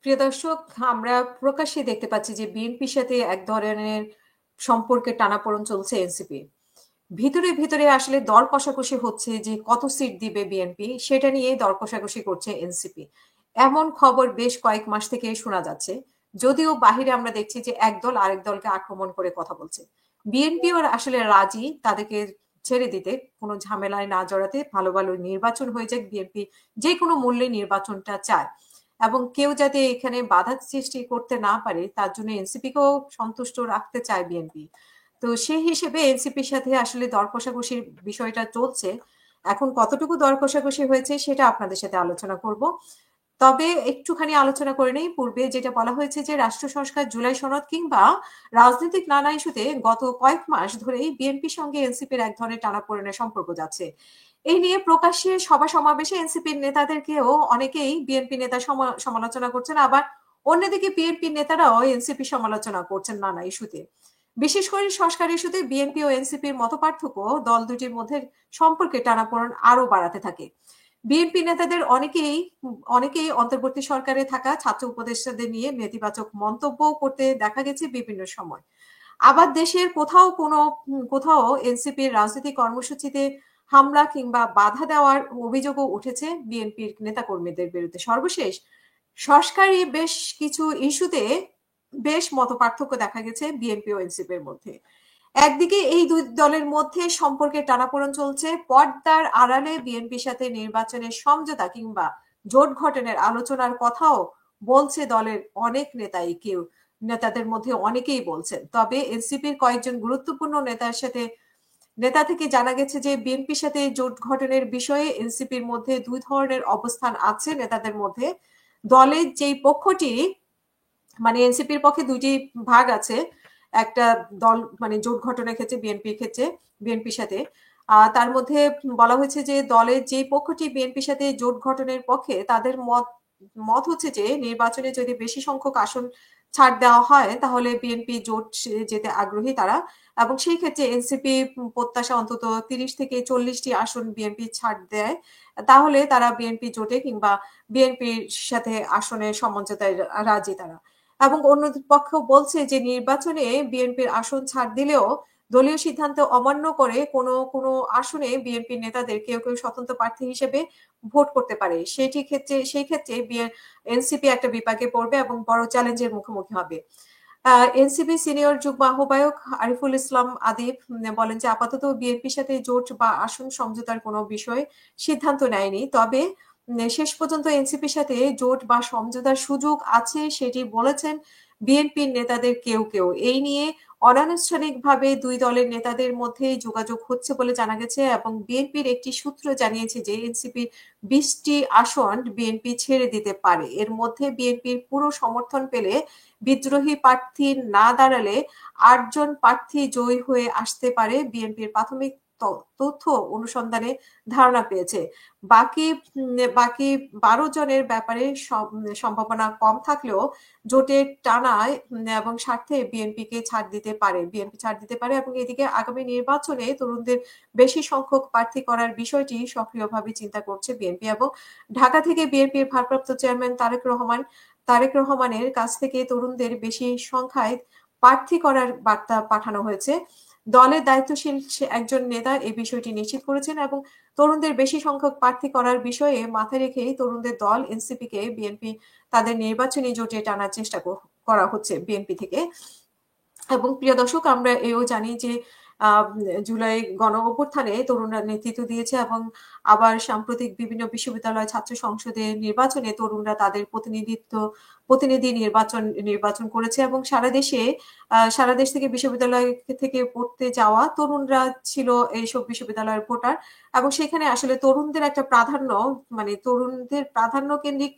প্রিয় দর্শক, আমরা প্রকাশ্যে দেখতে পাচ্ছি যে বিএনপির সাথে এক ধরনের সম্পর্কে টানাপোড়েন চলছে এনসিপি। ভিতরে ভিতরে আসলে দর কষাকষি হচ্ছে যে কত সিট দিবে বিএনপি, সেটা নিয়ে দর কষাকষি করছে এনসিপি। এমন খবর বেশ কয়েক মাস থেকে শোনা যাচ্ছে। যদিও বাহিরে আমরা দেখছি যে একদল আরেক দলকে আক্রমণ করে কথা বলছে। বিএনপিও আসলে রাজি তাদেরকে ছেড়ে দিতে, কোনো ঝামেলায় না জড়াতে, ভালো ভালো নির্বাচন হয়ে যাক, বিএনপি যে কোনো মূল্যে নির্বাচনটা চায় এবং কেউ যাতে এখানে বাধা সৃষ্টি করতে না পারে তার জন্য এনসিপিকেও সন্তুষ্ট রাখতে চায় বিএনপি। তো সেই হিসেবে এনসিপির সাথে আসলে দর কষাকষির বিষয়টা চলছে। এখন কতটুকু দর কষাকষি হয়েছে সেটা আপনাদের সাথে আলোচনা করব। তবে একটুখানি আলোচনা করে নেই। পূর্বে যেটা বলা হয়েছে যে রাষ্ট্র সংস্কার, জুলাই সনদ কিংবা রাজনৈতিক নানা ইস্যুতে গত কয়েক মাস ধরেই বিএনপির সঙ্গে এনসিপির এক ধরনের টানাপোড়েনের সম্পর্ক যাচ্ছে। এই নিয়ে প্রকাশ্যে সভা সমাবেশে এনসিপির নেতাদেরকেও অনেকেই বিএনপি নেতা সমালোচনা করছেন, আবার অন্যদিকে বিএনপি নেতারাও এনসিপি সমালোচনা করছেন নানা ইস্যুতে। বিশেষ করে সংস্কার ইস্যুতে বিএনপি ও এনসিপির মতপার্থক্য দল দুটির মধ্যে সম্পর্কে টানাপোড়েন আরো বাড়াতে থাকে। বিএনপি নেতাদের অনেকেই অন্তর্বর্তী সরকারে থাকা ছাত্র উপদেষ্টাদের নিয়ে নেতিবাচক মন্তব্য করতে দেখা গেছে বিভিন্ন সময়। আবার দেশের কোথাও এনসিপির রাজনৈতিক কর্মসূচিতে হামলা কিংবা বাধা দেওয়ার অভিযোগও উঠেছে বিএনপির নেতাকর্মীদের বিরুদ্ধে। সর্বশেষ সংস্কারী বেশ কিছু ইস্যুতে বেশ মতপার্থক্য দেখা গেছে বিএনপি ও এনসিপির মধ্যে। একদিকে এই দুই দলের মধ্যে সম্পর্কের টানাপোড়েন চলছে, পর্দার আড়ালে বিএনপির সাথে নির্বাচনের সমঝোতা কিংবা জোট গঠনের আলোচনার কথাও বলছে দলের অনেক নেতাদের মধ্যে অনেকেই বলছেন। তবে এনসিপির কয়েকজন গুরুত্বপূর্ণ নেতা থেকে জানা গেছে যে বিএনপির সাথে জোট গঠনের বিষয়ে এনসিপির মধ্যে দুই ধরনের অবস্থান আছে নেতাদের মধ্যে। দলের যেই পক্ষটি, মানে এনসিপির পক্ষে দুইটি ভাগ আছে। একটা দল মানে জোট গঠনের ক্ষেত্রে বিএনপির সাথে তার মধ্যে বলা হয়েছে যে দলের যে পক্ষটি বিএনপির সাথে জোট গঠনের পক্ষে তাদের মত মত হচ্ছে যে নির্বাচনে যদি বেশি সংখ্যক আসন ছাড় দেওয়া হয় তাহলে বিএনপি জোট যেতে আগ্রহী তারা, এবং সেই ক্ষেত্রে এনসিপি প্রত্যাশা অন্তত 30 থেকে 40টি আসন বিএনপি ছাড় দেয়, তাহলে তারা বিএনপি জোটে কিংবা বিএনপির সাথে আসনের সমঝোতায় রাজি তারা। এবং অন্য পক্ষ বলছে যে নির্বাচনে বিএনপির আসন ছাড় দিলেও দলীয় সিদ্ধান্ত অমান্য করে কোনো আসনে বিএনপির নেতাদের কেউ কেউ স্বতন্ত্র প্রার্থী হিসেবে ভোট করতে পারে। সেই ক্ষেত্রে এনসিপি একটা বিপাকে পড়বে এবং বড় চ্যালেঞ্জের মুখোমুখি হবে। এনসিপি সিনিয়র যুগ্ম আহ্বায়ক আরিফুল ইসলাম আদিব বলেন যে আপাতত বিএনপির সাথে জোট বা আসন সমঝোতার কোনো বিষয়ে সিদ্ধান্ত নেয়নি। তবে শেষ পর্যন্ত এনসিপির সাথে জোট বা সমঝোতার সুযোগ আছে সেটি বলেছেন বিএনপির নেতাদের কেউ কেউ। এই নিয়ে অনানুষ্ঠানিকভাবে দুই দলের নেতাদের মধ্যে যোগাযোগ হচ্ছে বলে জানা গেছে এবং বিএনপির একটি সূত্র জানিয়েছে যে এনসিপি 20টি আসন বিএনপি ছেড়ে দিতে পারে। এর মধ্যে বিএনপির পুরো সমর্থন পেলে, বিদ্রোহী প্রার্থী না দাঁড়ালে 8 জন প্রার্থী জয়ী হয়ে আসতে পারে বিএনপির প্রাথমিক তথ্য অনুসন্ধানে ধারণা পেয়েছে। বাকি 12 জনের ব্যাপারে সম্ভাবনা কম থাকলেও জোটের টানায় এবং স্বার্থে বিএনপি ছাড় দিতে পারে এবং এদিকে আগামী নির্বাচনে তরুণদের বেশি সংখ্যক প্রার্থী করার বিষয়টি সক্রিয়ভাবে চিন্তা করছে বিএনপি। এবং ঢাকা থেকে বিএনপির ভারপ্রাপ্ত চেয়ারম্যান তারেক রহমানের কাছ থেকে তরুণদের বেশি সংখ্যায় প্রার্থী করার বার্তা পাঠানো হয়েছে। দলের দায়িত্বশীল একজন নেতা এই বিষয়টি নিশ্চিত করেছেন এবং তরুণদের বেশি সংখ্যক প্রার্থী করার বিষয়ে মাথায় রেখেই তরুণদের দল এনসিপিকে বিএনপি তাদের নির্বাচনী জোটে টানার চেষ্টা করা হচ্ছে বিএনপি থেকে। এবং প্রিয় দর্শক, আমরা এও জানি যে আহ, জুলাই গণ অভ্যুত্থানে তরুণরা নেতৃত্ব দিয়েছে এবং আবার সাম্প্রতিক বিভিন্ন বিশ্ববিদ্যালয় ছাত্র সংসদের নির্বাচনে তরুণরা তাদের প্রতিনিধি নির্বাচন করেছে এবং সারা দেশ থেকে বিশ্ববিদ্যালয় থেকে পড়তে যাওয়া তরুণরা ছিল এইসব বিশ্ববিদ্যালয়ের ভোটার। এবং সেখানে আসলে তরুণদের একটা প্রাধান্য, মানে তরুণদের প্রাধান্য কেন্দ্রিক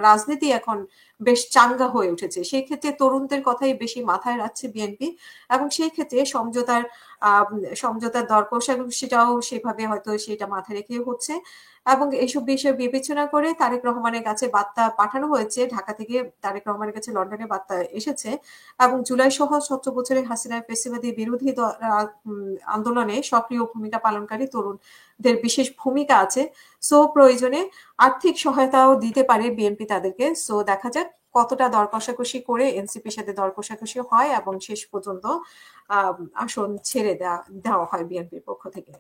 রাজনীতি এখন বেশ চাঙ্গা হয়ে উঠেছে। সেই ক্ষেত্রে তরুণদের কথাই বেশি মাথায় রাখছে বিএনপি এবং সেই ক্ষেত্রে সমঝোতার সমঝোতার দর কষাকষিটাও সেভাবে হয়তো সেটা মাথায় রেখে হচ্ছে এবং এইসব বিষয় বিবেচনা করে তারেক রহমানের কাছে বার্তা পাঠানো হয়েছে ঢাকা থেকে। তারেক রহমানের কাছে লন্ডনে বার্তা এসেছে এবং জুলাই সহ 17 বছরের হাসিনার ফ্যাসিবাদী বিরোধী আন্দোলনে সক্রিয় ভূমিকা পালনকারী তরুণদের বিশেষ ভূমিকা আছে। সো প্রয়োজনে আর্থিক সহায়তাও দিতে পারে বিএনপি তাদেরকে। সো দেখা যাক কতটা দর কষাকষি করে এনসিপির সাথে দর কষাকষি হয় এবং শেষ পর্যন্ত আসন ছেড়ে দেওয়া হয় বিএনপির পক্ষ থেকে।